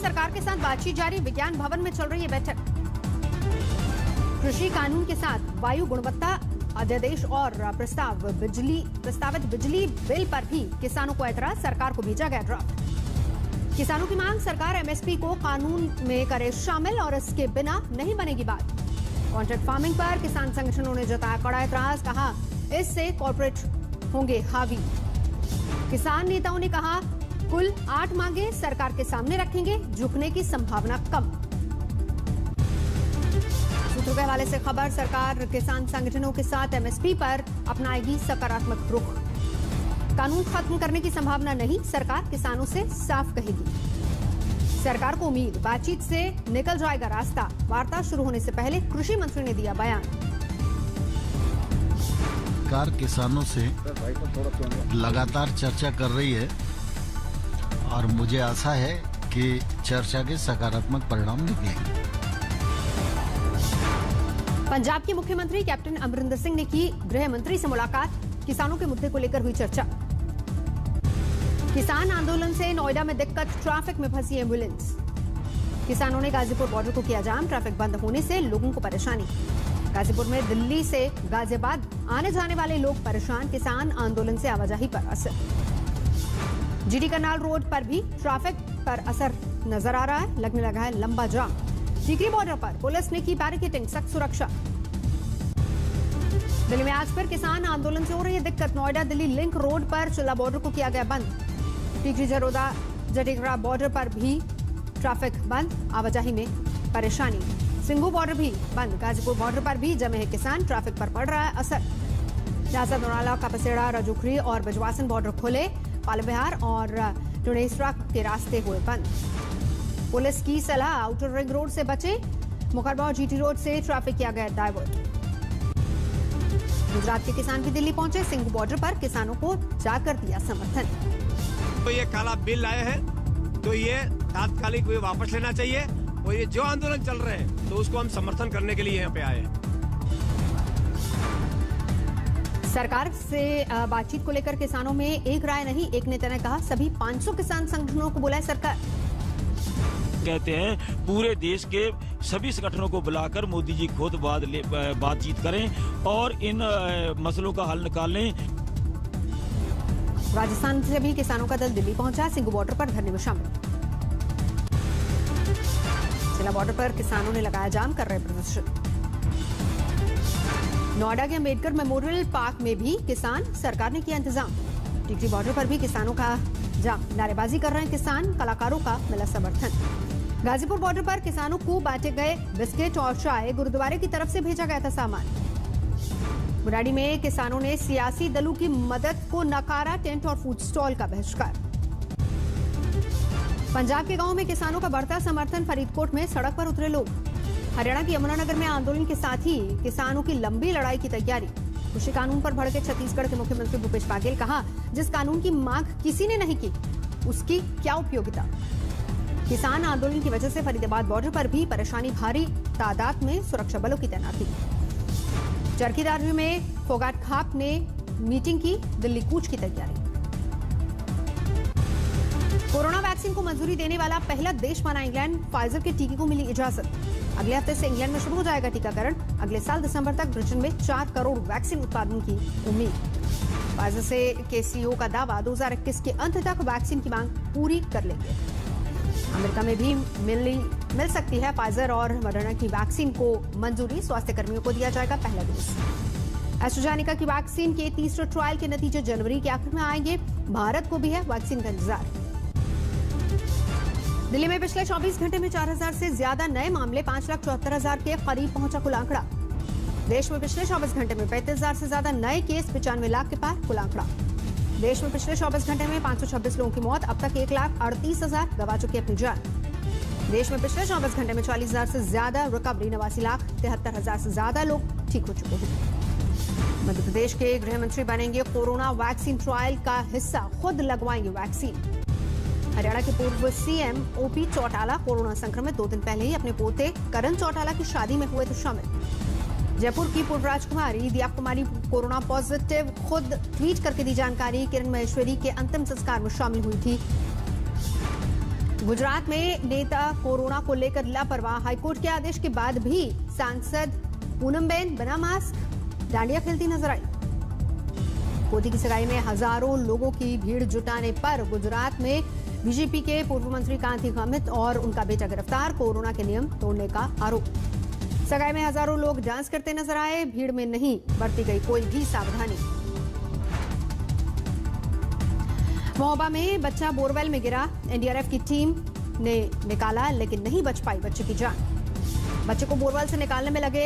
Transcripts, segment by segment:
सरकार के साथ बातचीत जारी, विज्ञान भवन में चल रही है बैठक। कृषि कानून के साथ वायु गुणवत्ता अध्यादेश और प्रस्तावित बिजली बिल पर भी किसानों को ऐतराज, सरकार को भेजा गया ड्राफ्ट। किसानों की मांग, सरकार एमएसपी को कानून में करे शामिल और इसके बिना नहीं बनेगी बात। कॉन्ट्रैक्ट फार्मिंग पर किसान संगठनों ने जताया कड़ा ऐतराज, कहा इससे कॉर्पोरेट होंगे हावी। किसान नेताओं ने कहा कुल 8 मांगे सरकार के सामने रखेंगे, झुकने की संभावना कम। सूत्रों के हवाले से खबर, सरकार किसान संगठनों के साथ एमएसपी पर अपनाएगी सकारात्मक रुख। कानून खत्म करने की संभावना नहीं, सरकार किसानों से साफ कहेगी। सरकार को उम्मीद, बातचीत से निकल जाएगा रास्ता। वार्ता शुरू होने से पहले कृषि मंत्री ने दिया बयान। सरकार किसानों से लगातार चर्चा कर रही है और मुझे आशा है कि चर्चा के सकारात्मक परिणाम निकलेंगे। पंजाब के मुख्यमंत्री कैप्टन अमरिंदर सिंह ने की गृह मंत्री से मुलाकात, किसानों के मुद्दे को लेकर हुई चर्चा। किसान आंदोलन से नोएडा में दिक्कत, ट्रैफिक में फंसी एम्बुलेंस। किसानों ने गाजीपुर बॉर्डर को किया जाम, ट्रैफिक बंद होने से लोगों को परेशानी। गाजीपुर में दिल्ली से गाजियाबाद आने जाने वाले लोग परेशान, किसान आंदोलन से आवाजाही पर असर। जीडी करनाल रोड पर भी ट्रैफिक पर असर नजर आ रहा है, लगने लगा है लंबा जाम। टीकरी बॉर्डर पर पुलिस ने की बैरिकेडिंग, सख्त सुरक्षा। दिल्ली में आज फिर किसान आंदोलन से हो रही है दिक्कत, नोएडा दिल्ली लिंक रोड पर चिल्ला बॉर्डर को किया गया बंद। टीकरी जरोदा जटेगरा बॉर्डर पर भी ट्रैफिक बंद, आवाजाही में परेशानी। सिंघू बॉर्डर भी बंद, गाजीपुर बॉर्डर पर भी जमे हैं किसान, ट्रैफिक पर पड़ रहा है असर। झांसा दोनाला कापसेड़ा रजूखरी और बिजवासन बॉर्डर खुले, पालम विहार और टुनेसरा के रास्ते हुए बंद। पुलिस की सलाह, आउटर रिंग रोड से बचे, मुकरबा और जीटी रोड से ट्रैफिक किया गया डाइवर्ट। गुजरात के किसान भी दिल्ली पहुंचे, सिंघू बॉर्डर पर किसानों को जाकर दिया समर्थन। तो ये काला बिल आया है तो ये तात्कालिक वापस लेना चाहिए और ये जो आंदोलन चल रहे हैं तो उसको हम समर्थन करने के लिए यहाँ पे आए हैं। सरकार से बातचीत को लेकर किसानों में एक राय नहीं, एक नेता ने कहा सभी 500 किसान संगठनों को बुलाए सरकार। कहते हैं पूरे देश के सभी संगठनों को बुलाकर मोदी जी खुद बातचीत करें और इन मसलों का हल निकालें। राजस्थान से भी किसानों का दल दिल्ली पहुंचा, सिंघू बॉर्डर पर धरने में शामिल। जिला बॉर्डर पर किसानों ने लगाया जाम, कर रहे प्रदर्शन। नोएडा के अम्बेडकर मेमोरियल पार्क में भी किसान, सरकार ने किया इंतजाम। टीकरी बॉर्डर पर भी किसानों का जाम, नारेबाजी कर रहे हैं किसान, कलाकारों का मिला समर्थन। गाजीपुर बॉर्डर पर किसानों को बांटे गए बिस्किट और चाय, गुरुद्वारे की तरफ से भेजा गया था सामान। बुराड़ी में किसानों ने सियासी दलों की मदद को नकारा, टेंट और फूड स्टॉल का बहिष्कार। पंजाब के गांवों में किसानों का बढ़ता समर्थन, फरीदकोट में सड़क पर उतरे लोग। हरियाणा के यमुनानगर में आंदोलन के साथ ही किसानों की लंबी लड़ाई की तैयारी। कृषि कानून पर भड़के छत्तीसगढ़ के मुख्यमंत्री भूपेश बघेल, कहा जिस कानून की मांग किसी ने नहीं की उसकी क्या उपयोगिता। किसान आंदोलन की वजह से फरीदाबाद बॉर्डर पर भी परेशानी, भारी तादाद में सुरक्षा बलों की तैनाती। चरखीदार में फोगाट खाप ने मीटिंग की, दिल्ली कूच की तैयारी। कोरोना वैक्सीन को मंजूरी देने वाला पहला देश बना इंग्लैंड, फाइजर के टीके को मिली इजाजत। अगले हफ्ते से इंग्लैंड में शुरू हो जाएगा टीकाकरण। अगले साल दिसंबर तक ब्रिटेन में 4 करोड़ वैक्सीन उत्पादन की उम्मीद। फाइजर से के सीईओ का दावा, 2021 के अंत तक वैक्सीन की मांग पूरी कर लेंगे। अमेरिका में भी मिल सकती है फाइजर और मॉडर्ना की वैक्सीन को मंजूरी, स्वास्थ्य कर्मियों को दिया जाएगा पहला डोज। एस्ट्राजेनेका की वैक्सीन के तीसरे ट्रायल के नतीजे जनवरी के आखिर में आएंगे। भारत को भी है वैक्सीन का इंतजार। दिल्ली में पिछले 24 घंटे में 4000 से ज्यादा नए मामले, 5,74,000 के करीब पहुंचा कुल आंकड़ा। देश में पिछले 24 घंटे में 35,000 से ज्यादा नए केस, 95 लाख के पार कुल आंकड़ा। देश में पिछले 24 घंटे में 526 लोगों की मौत, अब तक 1,38,000 गवा चुकी अपनी जान। देश में पिछले 24 घंटे में 40,000 से ज्यादा रिकवरी, 89,73,000 से ज्यादा लोग ठीक हो चुके हैं। मध्य प्रदेश के गृह मंत्री बनेंगे कोरोना वैक्सीन ट्रायल का हिस्सा, खुद लगवाएंगे वैक्सीन। हरियाणा के पूर्व सीएम ओपी चौटाला कोरोना संक्रमित, 2 दिन पहले ही अपने पोते करण चौटाला की शादी में हुए थे शामिल। जयपुर की पूर्व राजकुमारी दिया कुमारी कोरोना पॉजिटिव, खुद ट्वीट करके दी जानकारी। किरण महेश्वरी के अंतिम संस्कार में शामिल हुई थी। गुजरात में नेता कोरोना को लेकर लापरवाह, हाईकोर्ट के आदेश के बाद भी सांसद पूनमबेन बिना मास्क डांडिया खेलती नजर आई। पोती की सगाई में हजारों लोगों की भीड़ जुटाने पर गुजरात में बीजेपी के पूर्व मंत्री कांति गामित और उनका बेटा गिरफ्तार, कोरोना के नियम तोड़ने का आरोप। सगाई में हजारों लोग डांस करते नजर आए, भीड़ में नहीं बरती गई कोई भी सावधानी। महोबा में बच्चा बोरवेल में गिरा, एनडीआरएफ की टीम ने निकाला लेकिन नहीं बच पाई बच्चे की जान। बच्चे को बोरवेल से निकालने में लगे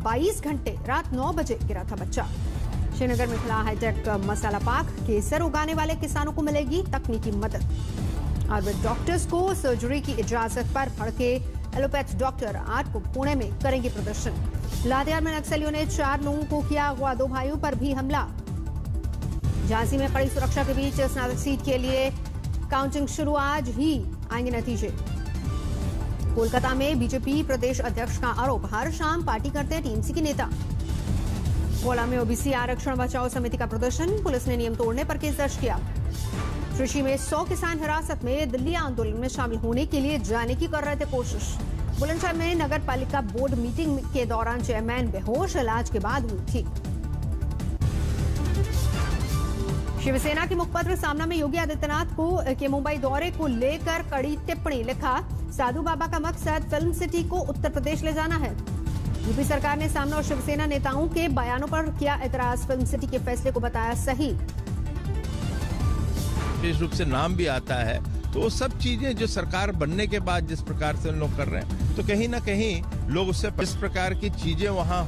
22 घंटे, रात 9 बजे गिरा था बच्चा। श्रीनगर में खुला हाईटेक मसाला पार्क, केसर उगाने वाले किसानों को मिलेगी तकनीकी मदद। आयुर्वेद डॉक्टर्स को सर्जरी की इजाजत पर भड़के एलोपैथ डॉक्टर 8 को पुणे में करेंगे प्रदर्शन। लातेहार में नक्सलियों ने 4 लोगों को किया अगवा, 2 भाइयों पर भी हमला। झांसी में कड़ी सुरक्षा के बीच स्नातक सीट के लिए काउंटिंग शुरू, आज ही आएंगे नतीजे। कोलकाता में बीजेपी प्रदेश अध्यक्ष का आरोप, हर शाम पार्टी करते टीएमसी के नेता। कोला में ओबीसी आरक्षण बचाओ समिति का प्रदर्शन, पुलिस ने नियम तोड़ने पर केस दर्ज किया। कृषि में 100 किसान हिरासत में, दिल्ली आंदोलन में शामिल होने के लिए जाने की कर रहे थे कोशिश। बुलंदशहर में नगर पालिका बोर्ड मीटिंग के दौरान चेयरमैन बेहोश, इलाज के बाद हुई ठीक। शिवसेना के मुखपत्र सामना में योगी आदित्यनाथ के मुंबई दौरे को लेकर कड़ी टिप्पणी, लिखा साधु बाबा का मकसद फिल्म सिटी को उत्तर प्रदेश ले जाना है। यूपी सरकार ने सामना और शिवसेना नेताओं के बयानों पर किया एतराज, फिल्म सिटी के फैसले को बताया सही। विशेष रूप से नाम भी आता है, तो वो सब चीजें जो सरकार बनने के बाद जिस प्रकार से उन लोग कर रहे हैं, तो कहीं ना कहीं लोग उससे इस प्रकार की चीजें वहां।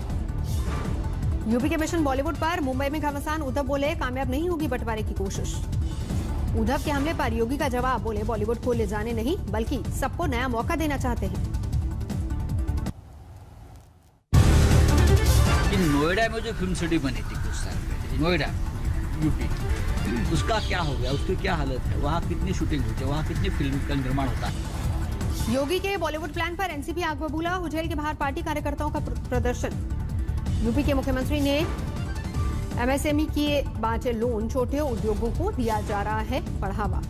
यूपी के मिशन बॉलीवुड पर मुंबई में घमासान, उद्धव बोले कामयाब नहीं होगी बंटवारे की कोशिश। उद्धव के हमले पर योगी का जवाब, बोले बॉलीवुड को ले जाने नहीं बल्कि सबको नया मौका देना चाहते हैं। नोएडा में जो फिल्म सिटी बनी थी कुछ साल पहले, नोएडा यूपी, उसका क्या हो गया, उसकी क्या हालत है, वहाँ कितनी शूटिंग होती है, वहाँ कितनी फिल्म का निर्माण होता है। योगी के बॉलीवुड प्लान पर एनसीपी आग बबूला, हुजैल के बाहर पार्टी कार्यकर्ताओं का प्रदर्शन। यूपी के मुख्यमंत्री ने एमएसएमई के बांटे लोन, छोटे उद्योगों को दिया जा रहा है बढ़ावा।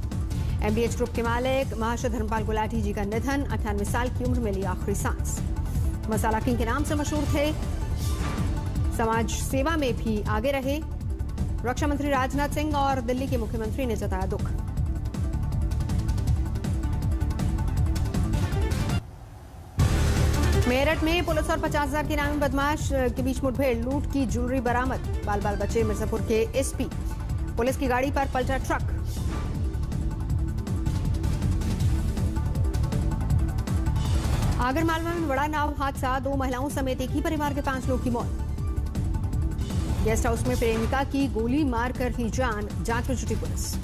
एमडीएच ग्रुप के मालिक महाशय धर्मपाल गुलाटी जी का निधन, 98 साल की उम्र में ली आखिरी सांस। मसाला किंग के नाम से मशहूर थे, समाज सेवा में भी आगे रहे। रक्षा मंत्री राजनाथ सिंह और दिल्ली के मुख्यमंत्री ने जताया दुख। मेरठ में पुलिस और 50,000 के इनामी बदमाश के बीच मुठभेड़, लूट की ज्वेलरी बरामद। बाल बाल बचे मिर्जापुर के एसपी, पुलिस की गाड़ी पर पलटा ट्रक। आगरमालवा में बड़ा नाव हादसा, 2 महिलाओं समेत एक ही परिवार के 5 लोगों की मौत। गेस्ट हाउस में प्रेमिका की गोली मारकर ली जान, जांच में जुटी पुलिस।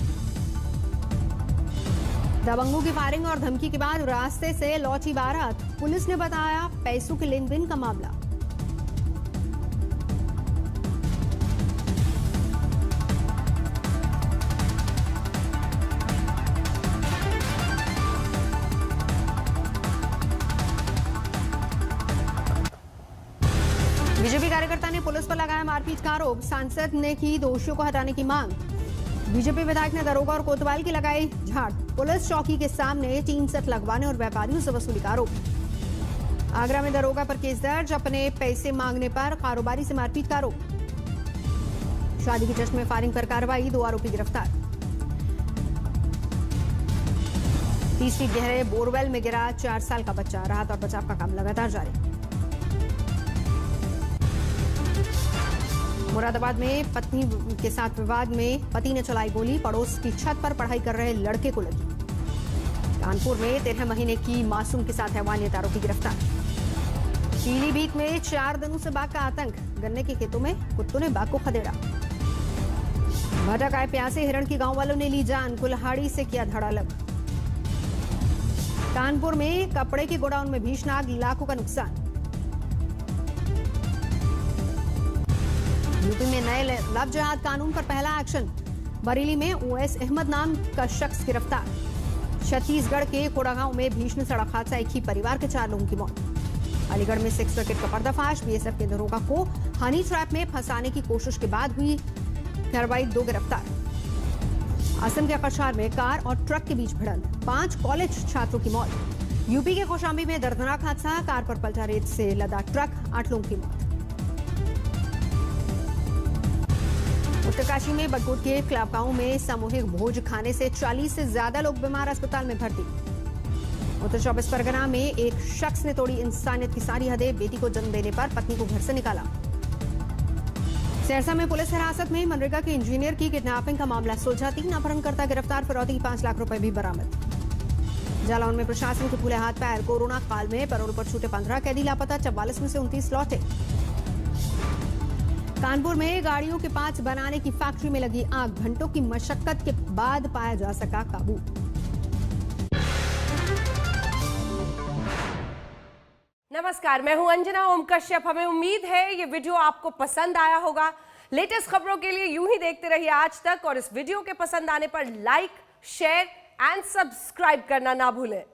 दबंगों की फायरिंग और धमकी के बाद रास्ते से लौटी बारात, पुलिस ने बताया पैसों के लेन देन का मामला। बीजेपी कार्यकर्ता ने पुलिस पर लगाया मारपीट का आरोप, सांसद ने की दोषियों को हटाने की मांग। बीजेपी विधायक ने दरोगा और कोतवाल की लगाई झाड़, पुलिस चौकी के सामने टीन सेट लगवाने और व्यापारियों से वसूली का आरोप। आगरा में दरोगा पर केस दर्ज, अपने पैसे मांगने पर कारोबारी से मारपीट का आरोप। शादी के जश्न में फायरिंग पर कार्रवाई, 2 आरोपी गिरफ्तार। 30 फीट गहरे बोरवेल में गिरा 4 साल का बच्चा, राहत और बचाव का काम लगातार जारी। मुरादाबाद में पत्नी के साथ विवाद में पति ने चलाई गोली, पड़ोस की छत पर पढ़ाई कर रहे लड़के को लगी। कानपुर में 13 महीने की मासूम के साथ हैवानियत आरोपी गिरफ्तार। पीलीभीत में 4 दिनों से बाघ का आतंक, गन्ने के खेतों में कुत्तों ने बाघ को खदेड़ा। भटक आए प्यासे हिरण की गांव वालों ने ली जान, कुल्हाड़ी से किया धड़ालग। कानपुर में कपड़े के गोडाउन में भीषण आग, लाखों का नुकसान। यूपी में नए लव जिहाद कानून पर पहला एक्शन, बरेली में ओएस अहमद नाम का शख्स गिरफ्तार। छत्तीसगढ़ के कोड़ागांव में भीषण सड़क हादसा, एक ही परिवार के 4 लोगों की मौत। अलीगढ़ में सेक्स रैकेट का पर्दाफाश, बीएसएफ के दरोगा को हनी ट्रैप में फंसाने की कोशिश के बाद हुई कार्रवाई, 2 गिरफ्तार। असम के कछार में कार और ट्रक के बीच भिड़ंत, 5 कॉलेज छात्रों की मौत। यूपी के कौशाम्बी में दर्दनाक हादसा, कार पर पलटा रेत से लदा ट्रक, 8 लोगों की मौत। उत्तरकाशी में बगकोट के क्लाबगांव में सामूहिक भोज खाने से 40 से ज्यादा लोग बीमार, अस्पताल में भर्ती। उत्तर 24 परगना में एक शख्स ने तोड़ी इंसानियत की सारी हदें, बेटी को जन्म देने पर पत्नी को घर से निकाला। सहरसा में पुलिस हिरासत में मनरेगा के इंजीनियर की किडनैपिंग का मामला सुलझा, 3 अपहरणकर्ता गिरफ्तार, फिरौती 5 लाख रुपए भी बरामद। जालौन में प्रशासन के खुले हाथ पैर, कोरोना काल में पैरोल पर छूटे 15 कैदी लापता, 44 में से 29 लौटे। कानपुर में गाड़ियों के पार्ट्स बनाने की फैक्ट्री में लगी आग, घंटों की मशक्कत के बाद पाया जा सका काबू। नमस्कार, मैं हूं अंजना ओम कश्यप। हमें उम्मीद है ये वीडियो आपको पसंद आया होगा। लेटेस्ट खबरों के लिए यूं ही देखते रहिए आज तक, और इस वीडियो के पसंद आने पर लाइक, शेयर एंड सब्सक्राइब करना ना भूलें।